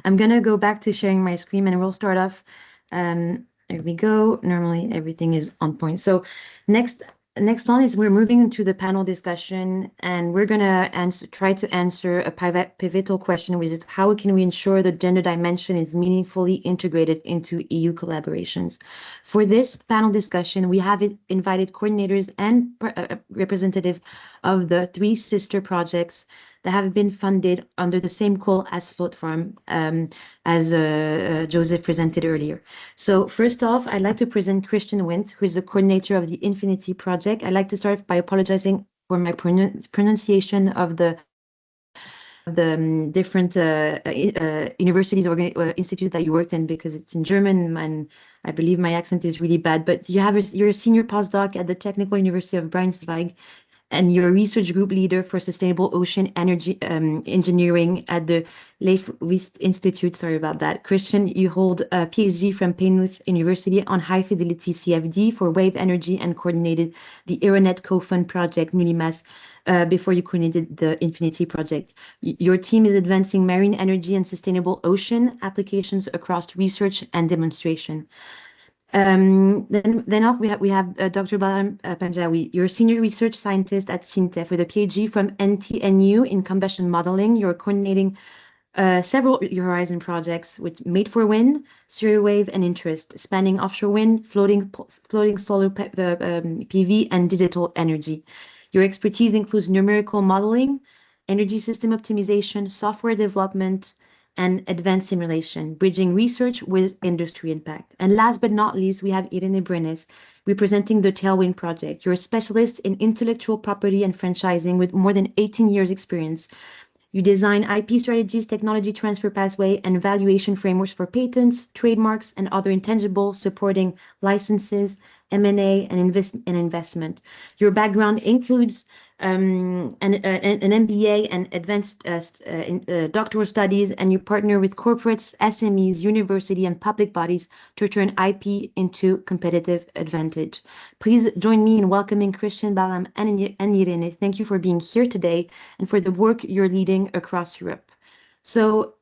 I'm gonna go back to sharing my screen and we'll start off. There we go. Normally everything is on point. So next on is we're moving into the panel discussion and we're gonna try to answer a pivotal question, which is how can we ensure the gender dimension is meaningfully integrated into EU collaborations? For this panel discussion, we have invited coordinators and representative of the 3 sister projects that have been funded under the same call as FLOATFARM, as Joseph presented earlier. So first off, I'd like to present Christian Wint, who is the coordinator of the Infinity Project. I'd like to start by apologizing for my pronunciation of the different universities or institutes that you worked in, because it's in German and I believe my accent is really bad. But you're a senior postdoc at the Technical University of Braunschweig, and you're a research group leader for sustainable ocean energy engineering at the Leif-Wist Institute. Sorry about that. Christian, you hold a PhD from Penrith University on high fidelity CFD for wave energy and coordinated the Aeronet co-fund project Nulimas before you coordinated the Infinity Project. Your team is advancing marine energy and sustainable ocean applications across research and demonstration. Then we have Dr. Balam Panjawi. You're a senior research scientist at SINTEF with a PhD from NTNU in combustion modeling. You're coordinating several Horizon projects with Made4Wind, Wave, and Interest, spanning offshore wind, floating solar PV, and digital energy. Your expertise includes numerical modeling, energy system optimization, software development, and advanced simulation, bridging research with industry impact. And last but not least, we have Irene Brenes, representing the Tailwind Project. You're a specialist in intellectual property and franchising with more than 18 years experience. You design IP strategies, technology transfer pathway, and valuation frameworks for patents, trademarks, and other intangibles, supporting licenses, M&A, and investment. Your background includes an MBA and advanced doctoral studies, and you partner with corporates, SMEs, university, and public bodies to turn IP into competitive advantage. Please join me in welcoming Christian, Balam, and Irene. Thank you for being here today and for the work you're leading across Europe. So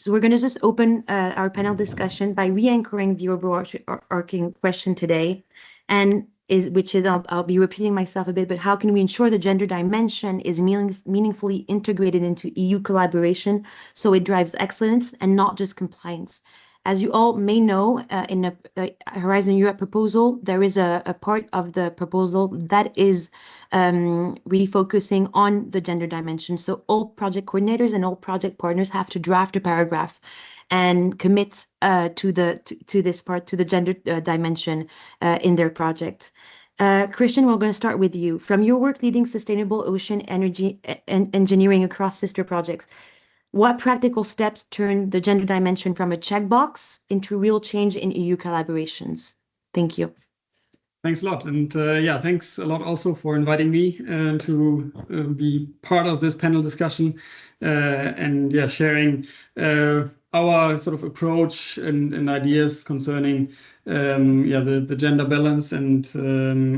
we're going to just open our panel discussion by re-anchoring the overarching question today, and which is, I'll be repeating myself a bit, but how can we ensure the gender dimension is meaningfully integrated into EU collaboration so it drives excellence and not just compliance? As you all may know, in a Horizon Europe proposal, there is a part of the proposal that is really focusing on the gender dimension. So all project coordinators and all project partners have to draft a paragraph and commit to this part, to the gender dimension in their project. Christian, we're going to start with you. From your work leading sustainable ocean energy engineering across sister projects, what practical steps turn the gender dimension from a checkbox into real change in EU collaborations? Thank you. Thanks a lot. And yeah, thanks a lot also for inviting me to be part of this panel discussion and yeah, sharing our sort of approach and ideas concerning yeah, the gender balance and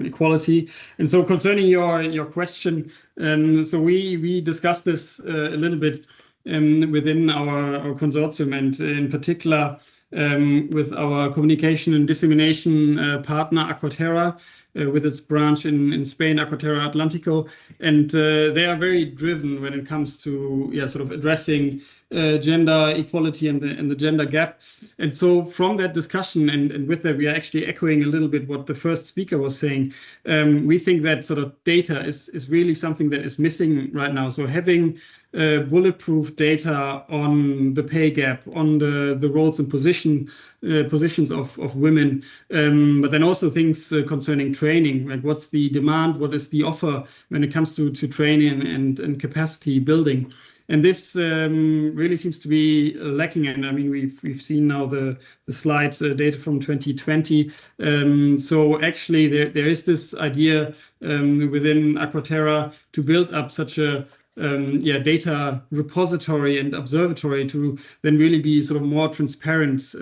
equality. And so concerning your question, so we discussed this a little bit within our consortium, and in particular with our communication and dissemination partner Aquaterra, with its branch in Spain, Aquaterra Atlántico, and they are very driven when it comes to sort of addressing gender equality and the gender gap. And so from that discussion and with that, we are actually echoing a little bit what the first speaker was saying. We think that sort of data is really something that is missing right now. So having bulletproof data on the pay gap, on the roles and positions of women, but then also things concerning training, like what's the demand, what is the offer when it comes to training and capacity building. And this really seems to be lacking. And I mean, we've seen now the slides data from 2020. So actually, there is this idea within Aquaterra to build up such a data repository and observatory to then really be sort of more transparent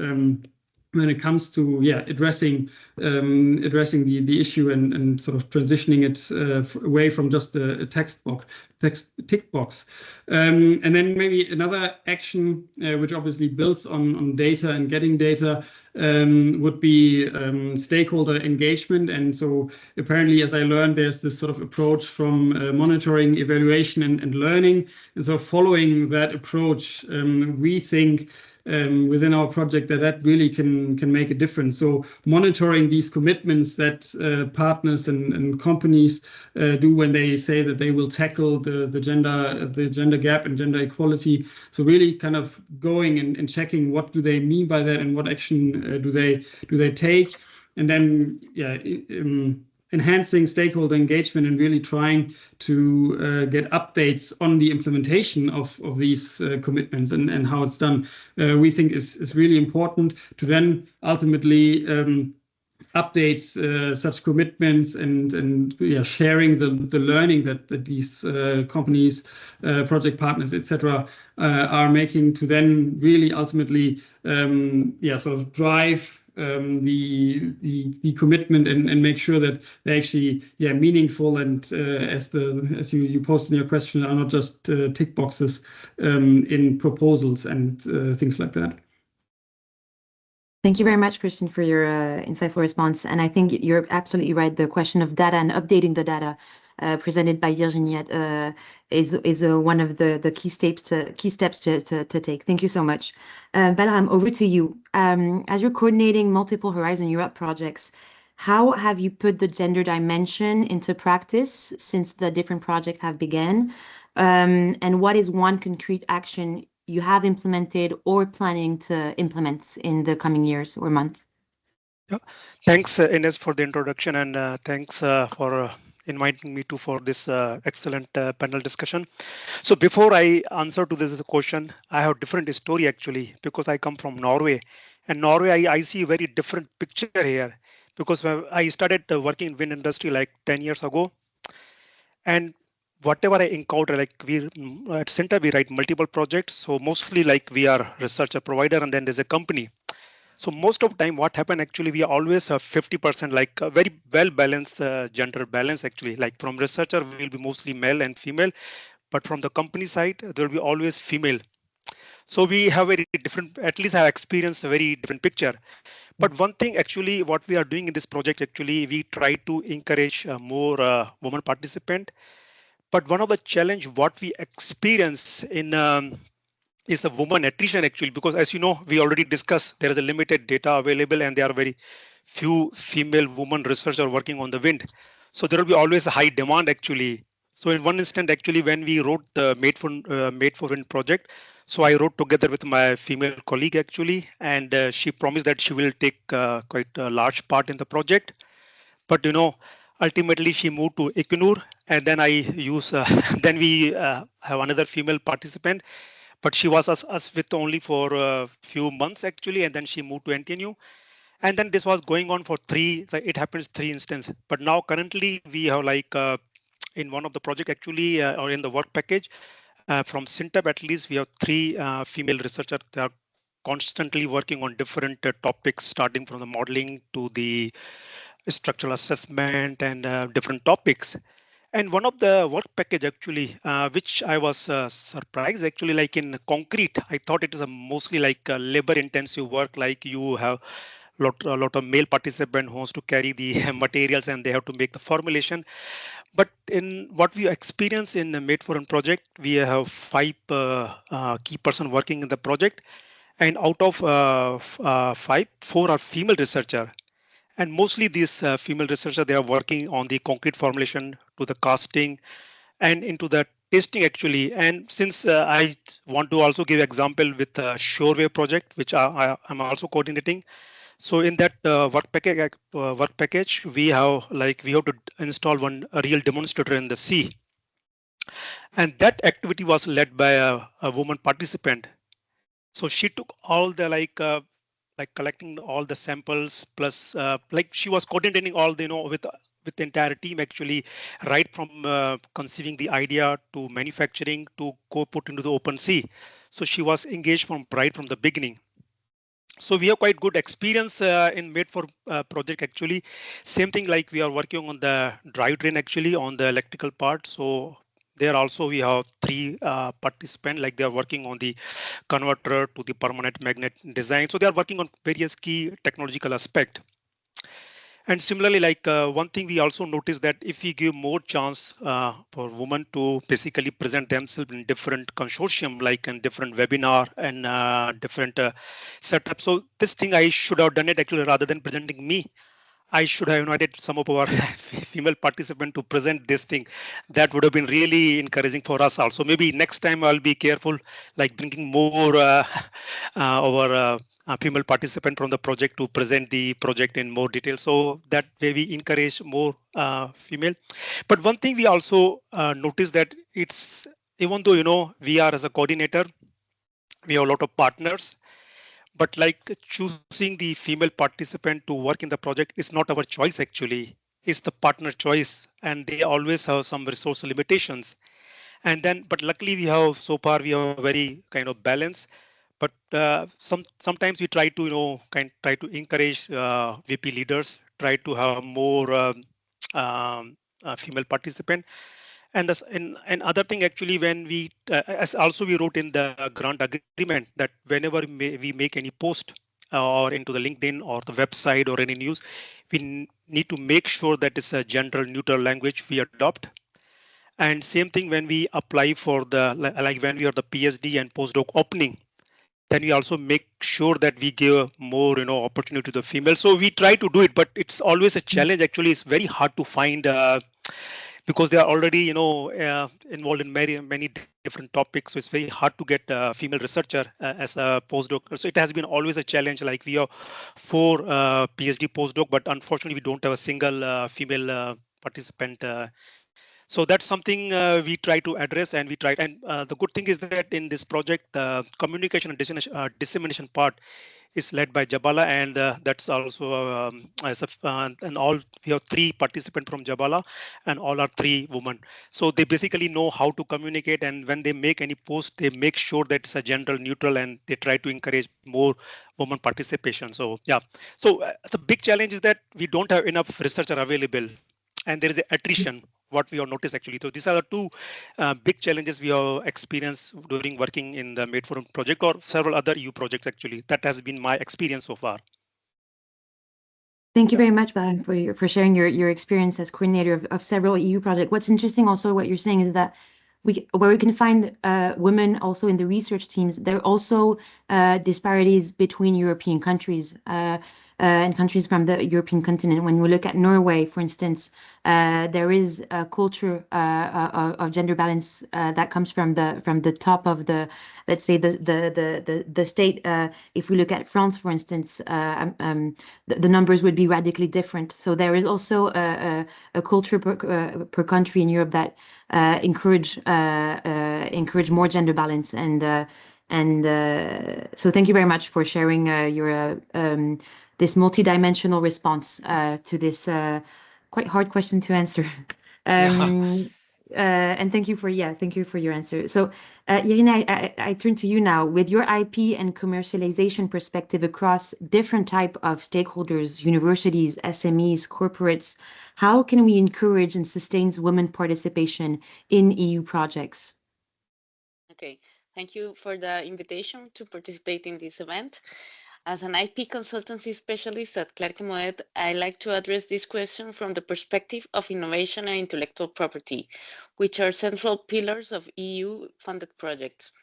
when it comes to addressing the issue and sort of transitioning it away from just a text tick box. And then maybe another action which obviously builds on data and getting data would be stakeholder engagement. And so apparently, as I learned, there's this sort of approach from monitoring, evaluation, and learning. And so following that approach, we think within our project that really can make a difference. So monitoring these commitments that partners and companies do when they say that they will tackle the gender gap and gender equality. So really kind of going and checking what do they mean by that and what action do they take, and then enhancing stakeholder engagement and really trying to get updates on the implementation of these commitments and how it's done. We think is really important to then ultimately update such commitments and sharing the learning that these companies, project partners, etc., are making to then really ultimately sort of drive the commitment and make sure that they're actually meaningful and as you posted in your question, are not just tick boxes in proposals and things like that. Thank you very much, Christian, for your insightful response. And I think you're absolutely right. The question of data and updating the data presented by Virginie is one of the key steps to take. Thank you so much. Balram, over to you. As you're coordinating multiple Horizon Europe projects, how have you put the gender dimension into practice since the different projects have begun? And what is one concrete action you have implemented or planning to implement in the coming years or months? Yeah. Thanks, Ines, for the introduction, and thanks for inviting me for this excellent panel discussion. So before I answer to this question, I have a different story actually, because I come from Norway, and Norway I see a very different picture here, because when I started working in wind industry like 10 years ago, and whatever I encounter, like we at Center we write multiple projects, so mostly like we are researcher provider and then there's a company. So most of the time what happened actually, we always have 50%, like a very well balanced gender balance actually. Like from researcher we will be mostly male and female, but from the company side there will be always female. So we have very different, at least I have experienced a very different picture. But one thing actually what we are doing in this project, actually we try to encourage more women participant. But one of the challenge what we experience in is the woman attrition actually, because as you know, we already discussed, there is a limited data available and there are very few female women researchers working on the wind. So there will be always a high demand actually. So in one instant, actually, when we wrote the Made4Wind project, so I wrote together with my female colleague actually, and she promised that she will take quite a large part in the project. But ultimately she moved to Equinor, and then I use then we have another female participant, but she was us with only for a few months actually, and then she moved to NTNU. And then this was going on for it happens 3 instances. But now currently we have like in one of the project actually, or in the work package from Sintep, at least we have 3 female researchers that are constantly working on different topics, starting from the modeling to the structural assessment and different topics. And one of the work package actually, which I was surprised actually, like in concrete, I thought it is a mostly like a labor intensive work, like you have a lot of male participant who wants to carry the materials and they have to make the formulation. But in what we experience in the Made4Wind project, we have 5 key person working in the project, and out of 5, 4 are female researcher. And mostly these female researchers, they are working on the concrete formulation to the casting and into the testing actually. And since I want to also give example with the Shorewave project, which I'm also coordinating. So in that work package, we have to install a real demonstrator in the sea. And that activity was led by a woman participant. So she took all the like collecting all the samples, plus like she was coordinating all the with the entire team actually, right from conceiving the idea to manufacturing to go put into the open sea. So she was engaged from right from the beginning. So we have quite good experience in Made for project actually. Same thing like we are working on the drivetrain actually on the electrical part. So there also we have three participants like they are working on the converter to the permanent magnet design. So they are working on various key technological aspect. And similarly, like one thing we also noticed that if we give more chance for women to basically present themselves in different consortium, like in different webinar and different setups. So this thing I should have done it actually rather than presenting me. I should have invited some of our female participants to present this thing. That would have been really encouraging for us also. Maybe next time I'll be careful, like bringing more our female participant from the project to present the project in more detail. So that way we encourage more female. But one thing we also noticed that it's, even though, you know, we are as a coordinator, we have a lot of partners, but like choosing the female participant to work in the project is not our choice actually, it's the partner choice, and they always have some resource limitations. And then but luckily we have, so far we have very kind of balance. But sometimes we try to, you know, try to encourage VP leaders, try to have more female participant. And this, and other thing actually, when we as also we wrote in the grant agreement that whenever we make any post or into the LinkedIn or the website or any news, we need to make sure that it's a gender neutral language we adopt. And same thing when we apply for the, like when we are the PhD and postdoc opening, then we also make sure that we give more, you know, opportunity to the female. So we try to do it, but it's always a challenge actually. It's very hard to find because they are already, you know, involved in many different topics. So it's very hard to get a female researcher as a postdoc. So it has been always a challenge. Like we have 4 PhD postdoc, but unfortunately we don't have a single female participant. So that's something we try to address, and we try. And the good thing is that in this project, the communication and dissemination part is led by Jabala, and that's also as a, and all we have 3 participants from Jabala, and all are 3 women. So they basically know how to communicate, and when they make any post, they make sure that it's a gender neutral, and they try to encourage more women participation. So yeah, so the big challenge is that we don't have enough researcher available, and there is attrition, what we have noticed actually. So these are the 2 big challenges we have experienced during working in the Made for project or several other EU projects actually. That has been my experience so far. Thank you very much, Balan, for sharing your experience as coordinator of several EU projects. What's interesting also what you're saying is that where we can find women also in the research teams, there are also disparities between European countries and countries from the European continent. When we look at Norway, for instance, there is a culture of gender balance that comes from the top of the, let's say, the state. If we look at France, for instance, the numbers would be radically different. So there is also a culture per country in Europe that encourage more gender balance. And so thank you very much for sharing your this multidimensional response to this quite hard question to answer. And thank you for your answer. So, Irina, I turn to you now. With your IP and commercialization perspective across different type of stakeholders, universities, SMEs, corporates, how can we encourage and sustain women participation in EU projects? Okay, thank you for the invitation to participate in this event. As an IP consultancy specialist at Clarke Moed, I like to address this question from the perspective of innovation and intellectual property, which are central pillars of EU-funded projects.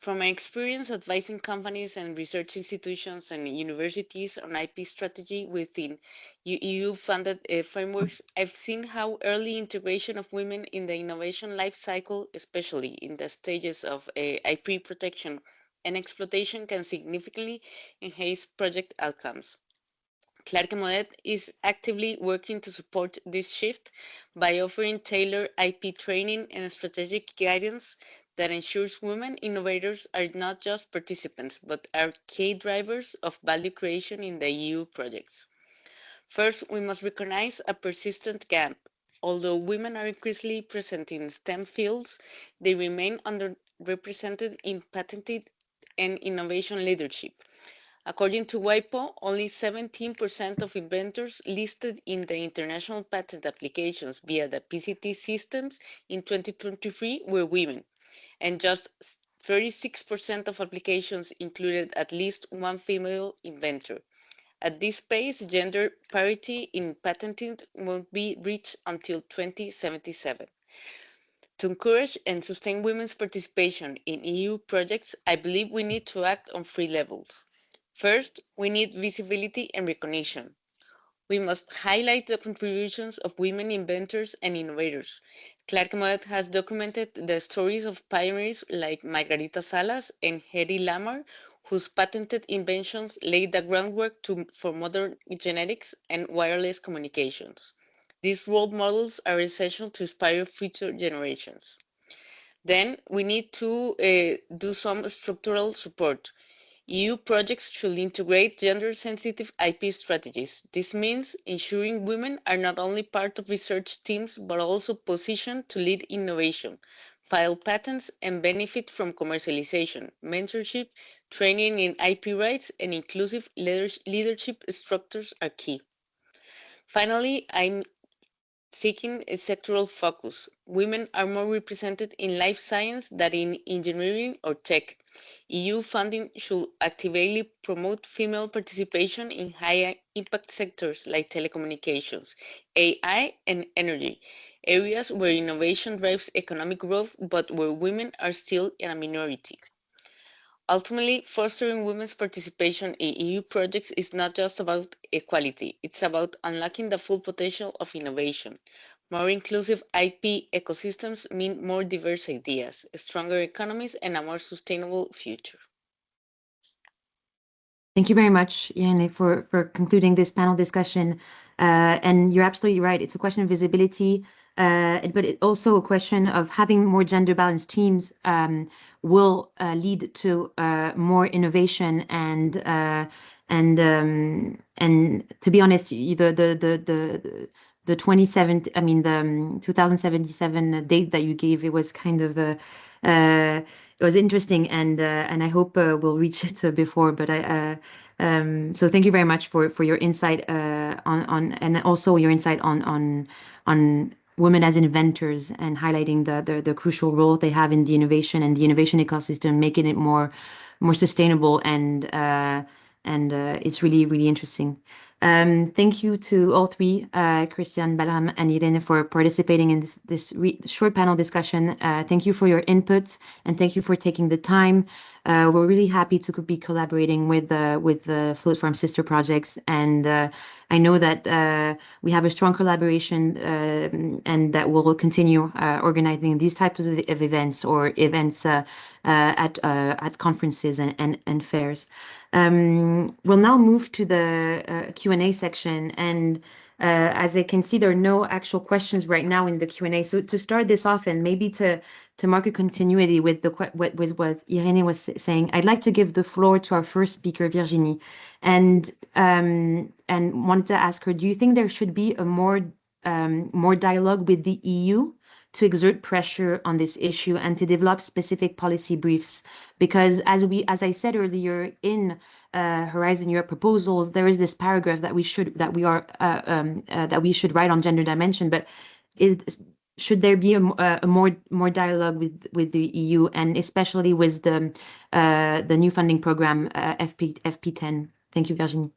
From my experience advising companies and research institutions and universities on IP strategy within EU-funded frameworks, I've seen how early integration of women in the innovation life cycle, especially in the stages of IP protection and exploitation, can significantly enhance project outcomes. Clarke Moed is actively working to support this shift by offering tailored IP training and strategic guidance that ensures women innovators are not just participants, but are key drivers of value creation in the EU projects. First, we must recognize a persistent gap. Although women are increasingly present in STEM fields, they remain underrepresented in patented and innovation leadership. According to WIPO, only 17% of inventors listed in the international patent applications via the PCT systems in 2023 were women, and just 36% of applications included at least one female inventor. At this pace, gender parity in patenting won't be reached until 2077. To encourage and sustain women's participation in EU projects, I believe we need to act on three levels. First, we need visibility and recognition. We must highlight the contributions of women inventors and innovators. Clark Moët has documented the stories of pioneers like Margarita Salas and Hedy Lamarr, whose patented inventions laid the groundwork for modern genetics and wireless communications. These role models are essential to inspire future generations. Then we need to do some structural support. EU projects should integrate gender-sensitive IP strategies. This means ensuring women are not only part of research teams, but also positioned to lead innovation, file patents, and benefit from commercialization, mentorship, training in IP rights, and inclusive leadership structures are key. Finally, I'm seeking a sectoral focus. Women are more represented in life science than in engineering or tech. EU funding should actively promote female participation in high impact sectors like telecommunications, AI, and energy, areas where innovation drives economic growth but where women are still in a minority. Ultimately, fostering women's participation in EU projects is not just about equality, it's about unlocking the full potential of innovation. More inclusive IP ecosystems mean more diverse ideas, stronger economies, and a more sustainable future. Thank you very much, Irene, for concluding this panel discussion. And you're absolutely right. It's a question of visibility, but it's also a question of having more gender balanced teams will lead to more innovation and to be honest, the 2077 date that you gave, it was kind of it was interesting, and I hope we'll reach it before. But so thank you very much for your insight on and also your insight on women as inventors and highlighting the crucial role they have in the innovation and the innovation ecosystem, making it more sustainable, and it's really interesting. Thank you to all three, Christian, Balram, and Irene, for participating in this short panel discussion. Thank you for your inputs, and thank you for taking the time. We're really happy to be collaborating with the FLOATFARM sister projects, and I know that we have a strong collaboration, and that we'll continue organizing these types of events or events at conferences and fairs. We'll now move to the Q&A section, and as I can see, there are no actual questions right now in the Q&A. So to start this off, and maybe to mark a continuity with what Irene was saying, I'd like to give the floor to our first speaker, Virginie, and wanted to ask her: do you think there should be a more dialogue with the EU to exert pressure on this issue and to develop specific policy briefs? Because as I said earlier, in Horizon Europe proposals, there is this paragraph that we should write on gender dimension, but should there be a more dialogue with the EU, and especially with the new funding program, FP10? Thank you, Virginie.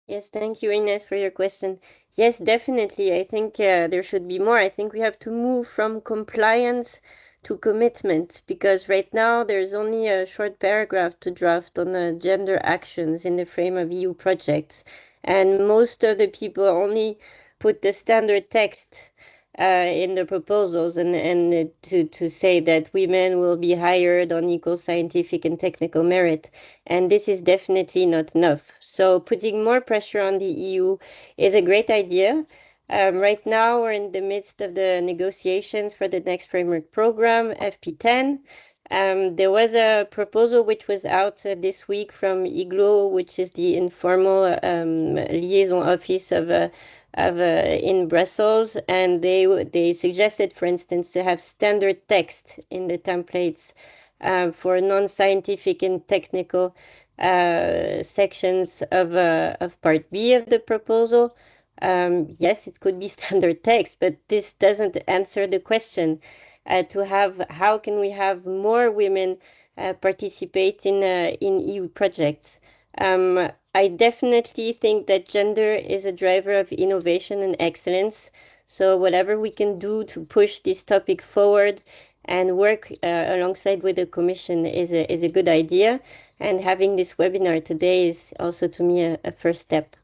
Yes, thank you, Ines, for your question. Yes, definitely. I think there should be more. I think we have to move from compliance to commitment, because right now there's only a short paragraph to draft on gender actions in the frame of EU projects. And most of the people only put the standard text in the proposals, and to say that women will be hired on equal scientific and technical merit. And this is definitely not enough. So putting more pressure on the EU is a great idea. Right now, we're in the midst of the negotiations for the next framework program, FP10. There was a proposal which was out this week from IGLO, which is the informal liaison office of in Brussels, and they suggested, for instance, to have standard text in the templates for non-scientific and technical sections of part B of the proposal. Yes, it could be standard text, but this doesn't answer the question to have how can we have more women participate in EU projects. I definitely think that gender is a driver of innovation and excellence. So whatever we can do to push this topic forward and work alongside with the Commission is a good idea. And having this webinar today is also, to me, a first step.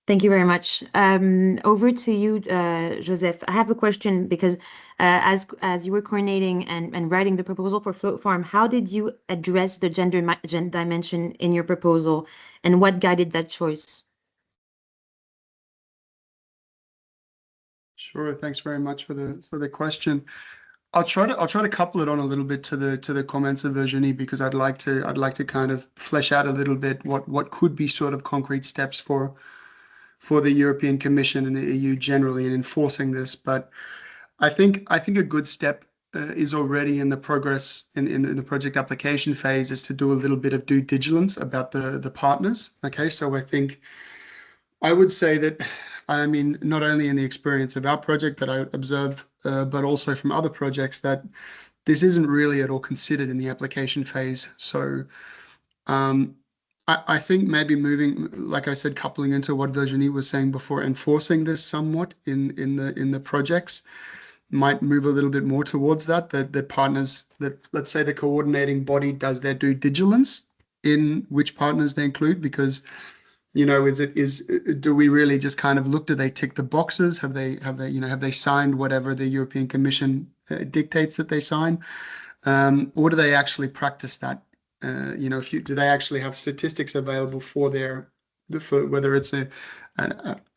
Thank you very much. Over to you, Joseph. I have a question because as you were coordinating and writing the proposal for FLOATFARM, how did you address the gender dimension in your proposal, and what guided that choice? Sure. Thanks very much for the question. I'll try to couple it on a little bit to the comments of Virginie, because I'd like to kind of flesh out a little bit what could be sort of concrete steps for the European Commission and the EU generally in enforcing this. But I think a good step is already in the progress in the project application phase is to do a little bit of due diligence about the partners. Okay, so I would say that, I mean, not only in the experience of our project that I observed, but also from other projects, that this isn't really at all considered in the application phase. So I think maybe moving, like I said, coupling into what Virginie was saying before, enforcing this somewhat in the projects might move a little bit more towards that the partners, that let's say the coordinating body does their due diligence in which partners they include, because do we really just kind of look, do they tick the boxes? Have they signed whatever the European Commission dictates that they sign? Or do they actually practice that? Do they actually have statistics available for whether it's an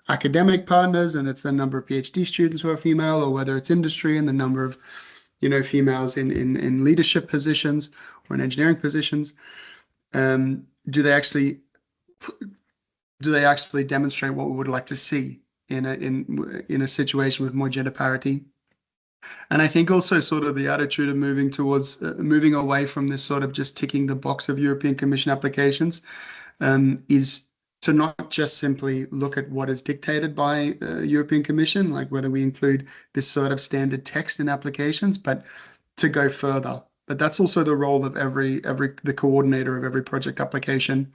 academic partners and it's the number of PhD students who are female, or whether it's industry and the number of females in leadership positions or in engineering positions? Do they actually demonstrate what we would like to see in a situation with more gender parity? And I think also sort of the attitude of moving away from this sort of just ticking the box of European Commission applications is to not just simply look at what is dictated by European Commission, like whether we include this sort of standard text in applications, but to go further. But that's also the role of the coordinator of every project application.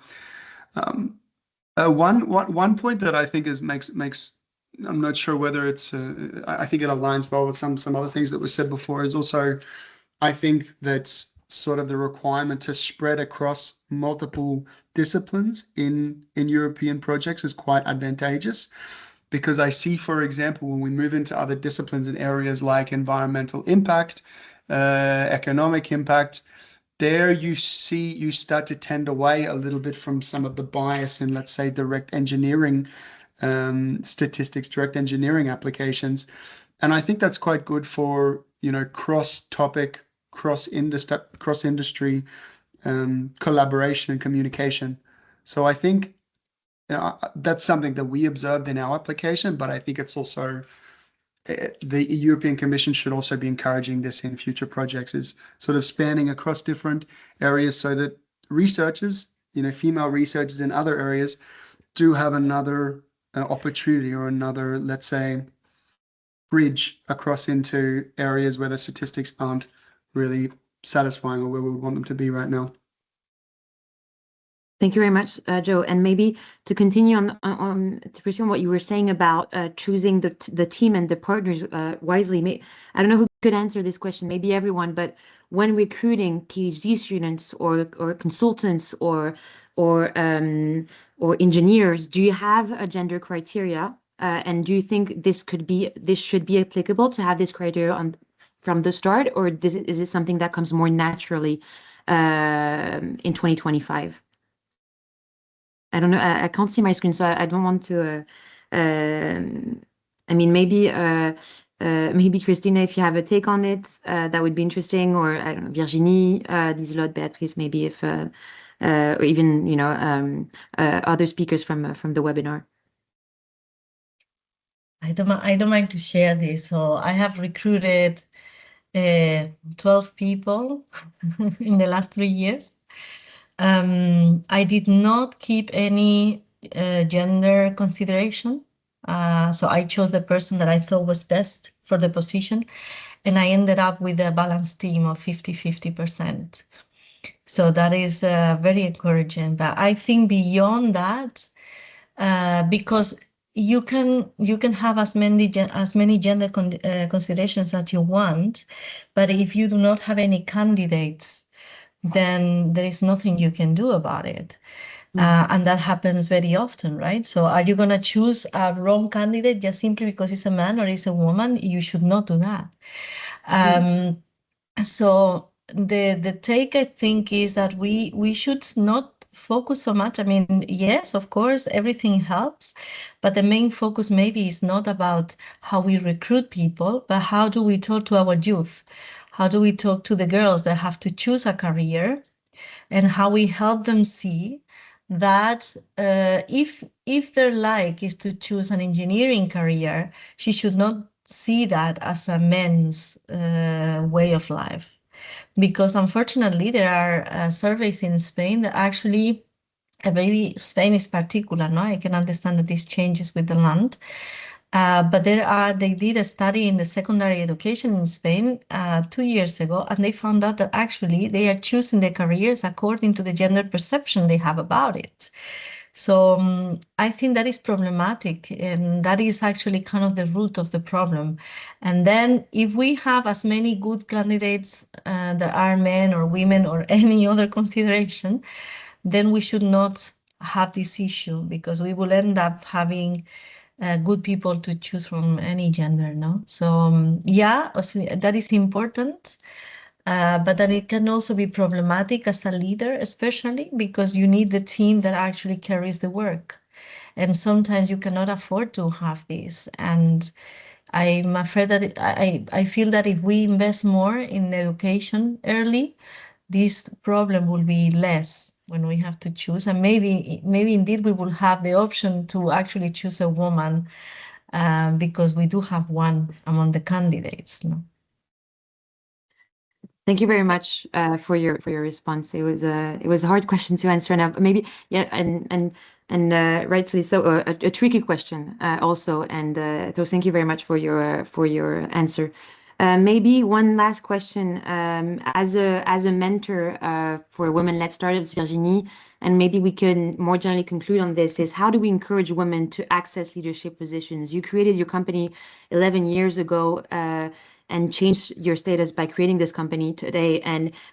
One point that I think makes I'm not sure whether it's I think it aligns well with some other things that were said before, is also I think that sort of the requirement to spread across multiple disciplines in European projects is quite advantageous, because I see, for example, when we move into other disciplines in areas like environmental impact, economic impact, there you start to tend away a little bit from some of the bias in, let's say, direct engineering statistics, direct engineering applications. And I think that's quite good for, cross-topic, cross-industry collaboration and communication. So I think that's something that we observed in our application, but I think it's also the European Commission should also be encouraging this in future projects, is sort of spanning across different areas so that researchers, female researchers in other areas do have another opportunity or another, let's say, bridge across into areas where the statistics aren't really satisfying or where we would want them to be right now. Thank you very much, Joe. And maybe to continue on to pursue on what you were saying about choosing the team and the partners wisely. I don't know who could answer this question. Maybe everyone. But when recruiting PhD students or consultants or engineers, do you have a gender criteria? And do you think this should be applicable to have this criteria from the start, or is it something that comes more naturally in 2025? I don't know. I can't see my screen, so I don't want to. I mean, maybe Christina, if you have a take on it, that would be interesting. Or I don't know, Virginie, Lieselotte, Beatrice, maybe if, or even other speakers from the webinar. I don't mind to share this. So I have recruited 12 people in the last 3 years. I did not keep any gender consideration. So I chose the person that I thought was best for the position, and I ended up with a balanced team of 50-50%. So that is very encouraging. But I think beyond that, because you can have as many gender considerations as you want, but if you do not have any candidates, then there is nothing you can do about it. And that happens very often, right? So are you going to choose a wrong candidate just simply because it's a man or it's a woman? You should not do that. So the take, I think, is that we should not focus so much. I mean, yes, of course, everything helps, but the main focus maybe is not about how we recruit people, but how do we talk to our youth? How do we talk to the girls that have to choose a career, and how we help them see that if their like is to choose an engineering career, she should not see that as a men's way of life. Because unfortunately, there are surveys in Spain that actually, maybe Spain is particular, no? I can understand that this changes with the land. But they did a study in the secondary education in Spain 2 years ago, and they found out that actually they are choosing their careers according to the gender perception they have about it. So I think that is problematic, and that is actually kind of the root of the problem. And then if we have as many good candidates that are men or women or any other consideration, then we should not have this issue, because we will end up having good people to choose from any gender, no? So yeah, that is important. But then it can also be problematic as a leader, especially because you need the team that actually carries the work. And sometimes you cannot afford to have this. And I'm afraid that I feel that if we invest more in education early, this problem will be less when we have to choose. And maybe indeed we will have the option to actually choose a woman because we do have one among the candidates. No? Thank you very much for your response. It was a hard question to answer, and maybe and rightfully so, a tricky question also. And so thank you very much for your answer. Maybe one last question. As a mentor for women-led startups, Virginie, and maybe we can more generally conclude on this, is how do we encourage women to access leadership positions? You created your company 11 years ago and changed your status by creating this company today.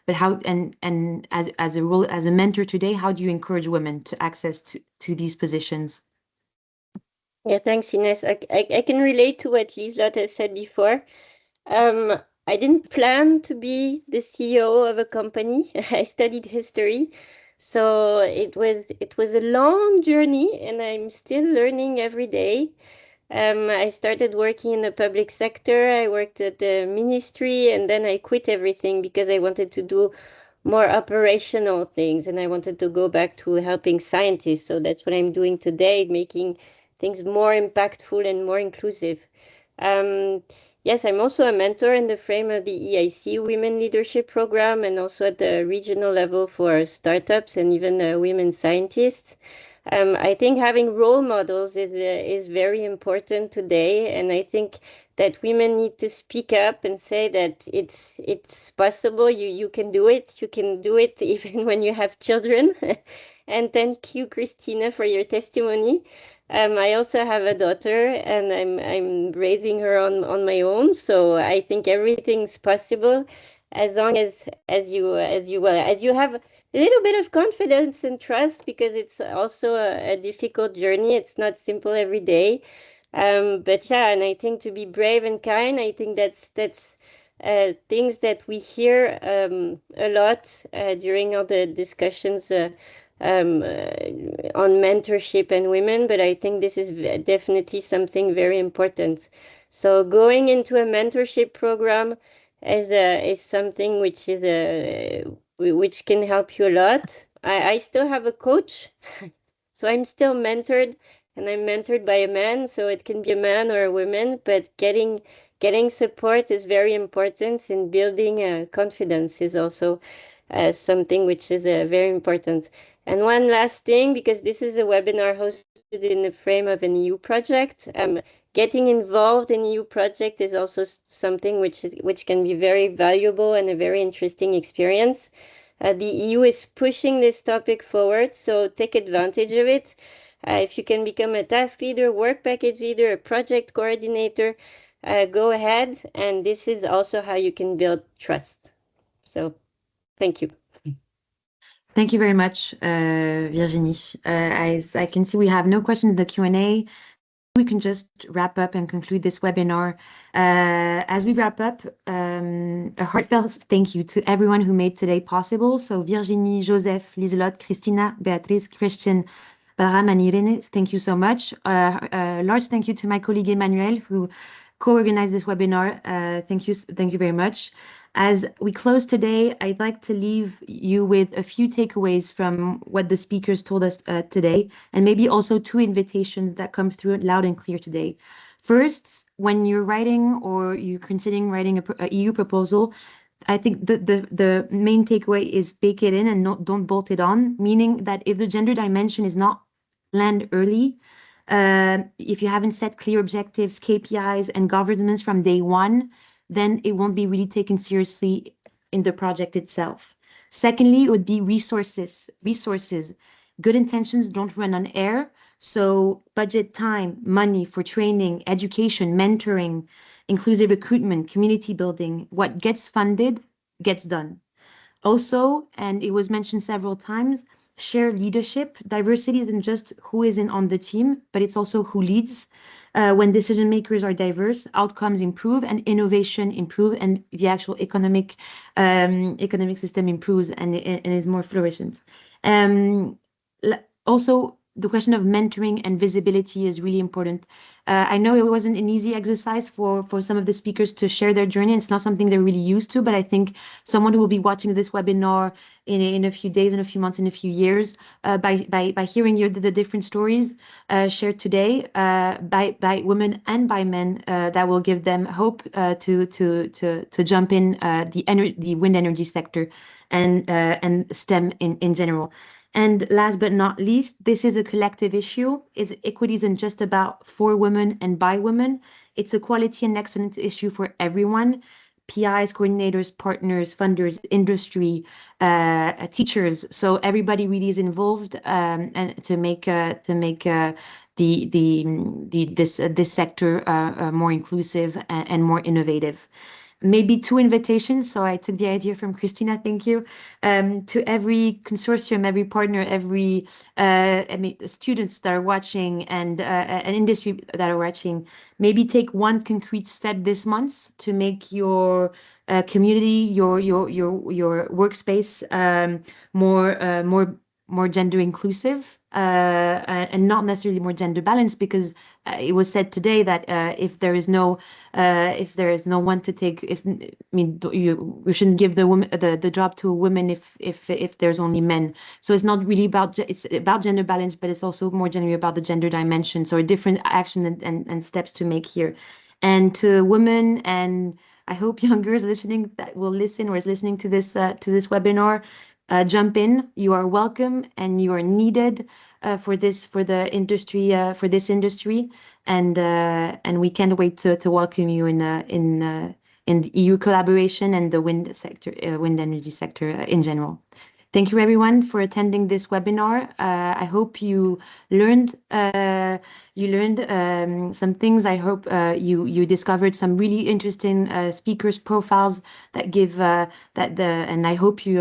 But how and as a role as a mentor today, how do you encourage women to access to these positions? Yeah, thanks, Ines. I can relate to what Lieselotte said before. I didn't plan to be the CEO of a company. I studied history, so it was a long journey, and I'm still learning every day. I started working in the public sector. I worked at the ministry, and then I quit everything because I wanted to do more operational things, and I wanted to go back to helping scientists. So that's what I'm doing today, making things more impactful and more inclusive. Yes, I'm also a mentor in the frame of the EIC Women Leadership Program, and also at the regional level for startups and even women scientists. I think having role models is very important today, and I think that women need to speak up and say that it's possible. You can do it. You can do it even when you have children. And thank you, Christina, for your testimony. I also have a daughter, and I'm raising her on my own. So I think everything's possible as long as you have a little bit of confidence and trust, because it's also a difficult journey. It's not simple every day. But yeah, and I think to be brave and kind, I think that's things that we hear a lot during all the discussions on mentorship and women, but I think this is definitely something very important. So going into a mentorship program is something which can help you a lot. I still have a coach, so I'm still mentored, and I'm mentored by a man, so it can be a man or a woman, but getting support is very important, and building confidence is also something which is very important. And one last thing, because this is a webinar hosted in the frame of an EU project, getting involved in EU project is also something which can be very valuable and a very interesting experience. The EU is pushing this topic forward, so take advantage of it. If you can become a task leader, work package leader, a project coordinator, go ahead. And this is also how you can build trust. So thank you. Thank you very much, Virginie. As I can see, we have no questions in the Q&A. We can just wrap up and conclude this webinar. As we wrap up, a heartfelt thank you to everyone who made today possible. So Virginie, Joseph, Liselotte, Christina, Beatrice, Christian, Bahram, and Irene, thank you so much. Large thank you to my colleague Emmanuel, who co-organized this webinar. Thank you very much. As we close today, I'd like to leave you with a few takeaways from what the speakers told us today, and maybe also 2 invitations that come through loud and clear today. First, when you're writing or you're considering writing a EU proposal, I think the main takeaway is bake it in and don't bolt it on, meaning that if the gender dimension is not planned early, if you haven't set clear objectives, KPIs, and governance from day one, then it won't be really taken seriously in the project itself. Secondly, it would be resources. Good intentions don't run on air, so budget time, money for training, education, mentoring, inclusive recruitment, community building, what gets funded gets done. Also, and it was mentioned several times, share leadership. Diversity isn't just who is on the team, but it's also who leads. When decision makers are diverse, outcomes improve and innovation improve, and the actual economic system improves and is more flourishing. Also, the question of mentoring and visibility is really important. I know it wasn't an easy exercise for some of the speakers to share their journey. It's not something they're really used to, but I think someone who will be watching this webinar in a few days, in a few months, in a few years, by hearing the different stories shared today by women and by men, that will give them hope to jump in the wind energy sector and STEM in general. And last but not least, this is a collective issue. Equity isn't just about for women and by women. It's a quality and excellence issue for everyone. PIs, coordinators, partners, funders, industry, teachers. So everybody really is involved and to make this sector more inclusive and more innovative. Maybe 2 invitations. So I took the idea from Christina, thank you, to every consortium, every partner, every students that are watching and an industry that are watching. Maybe take 1 concrete step this month to make your community, your workspace more gender inclusive and not necessarily more gender balanced, because it was said today that if there is no one to take, we shouldn't give the job to a woman if there's only men. So it's not really it's about gender balance, but it's also more generally about the gender dimension. So a different action and steps to make here. And to women, and I hope youngers listening that will listen or is listening to this webinar, jump in. You are welcome and you are needed for this industry, and we can't wait to welcome you in the EU collaboration and the wind energy sector in general. Thank you everyone for attending this webinar. I hope you learned some things. I hope you discovered some really interesting speakers profiles that give and I hope you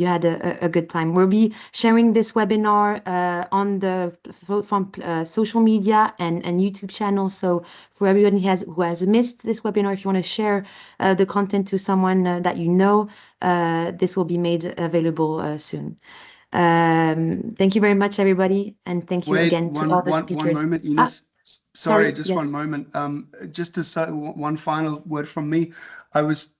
had a good time. We'll be sharing this webinar on the FLOATFARM social media and YouTube channel. So for everyone who has missed this webinar, if you want to share the content to someone that you know, this will be made available soon. Thank you very much, everybody, and thank you again to all the speakers. One moment, Ines. Sorry, just yes. 1 moment. Just to say 1 final word from me. I was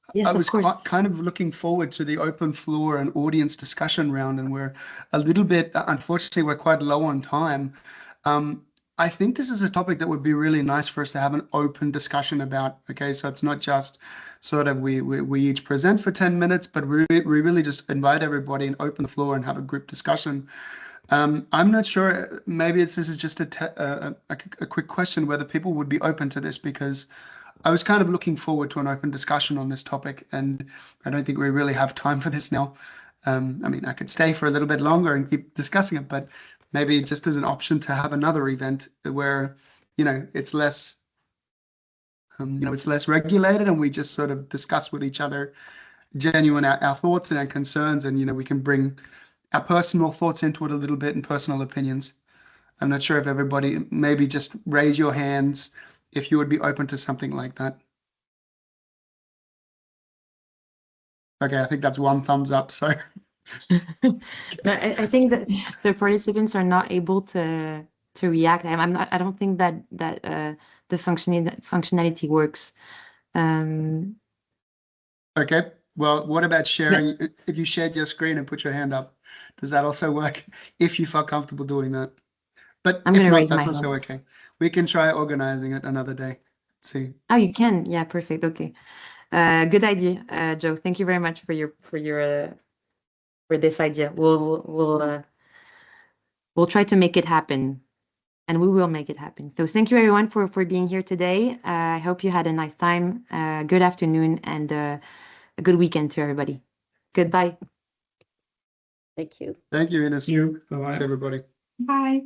kind of looking forward to the open floor and audience discussion round, and we're a little bit, unfortunately, we're quite low on time. I think this is a topic that would be really nice for us to have an open discussion about. Okay, so it's not just sort of we each present for 10 minutes, but we really just invite everybody and open the floor and have a group discussion. I'm not sure, maybe this is just a quick question whether people would be open to this, because I was kind of looking forward to an open discussion on this topic, and I don't think we really have time for this now. I mean, I could stay for a little bit longer and keep discussing it, but maybe just as an option to have another event where, it's less, it's less regulated, and we just sort of discuss with each other genuine our thoughts and our concerns, and we can bring our personal thoughts into it a little bit and personal opinions. I'm not sure if everybody, maybe just raise your hands if you would be open to something like that. Okay, I think that's one thumbs up. So No, I think that the participants are not able to react. I don't think that the functionality works. Okay. Well, what about sharing? If you shared your screen and put your hand up, does that also work? If you feel comfortable doing that. But I'm if gonna not, raise that's my also hand. okay. We can try organizing it another day. Let's see. Oh, you can. Yeah, perfect. Okay. Good idea, Joe. Thank you very much for this idea. We'll try to make it happen, and we will make it happen. So thank you everyone for being here today. I hope you had a nice time. Good afternoon and a good weekend to everybody. Goodbye. Thank you. Thank you, Ines. Thank you. Bye-bye. Thanks, everybody. Bye.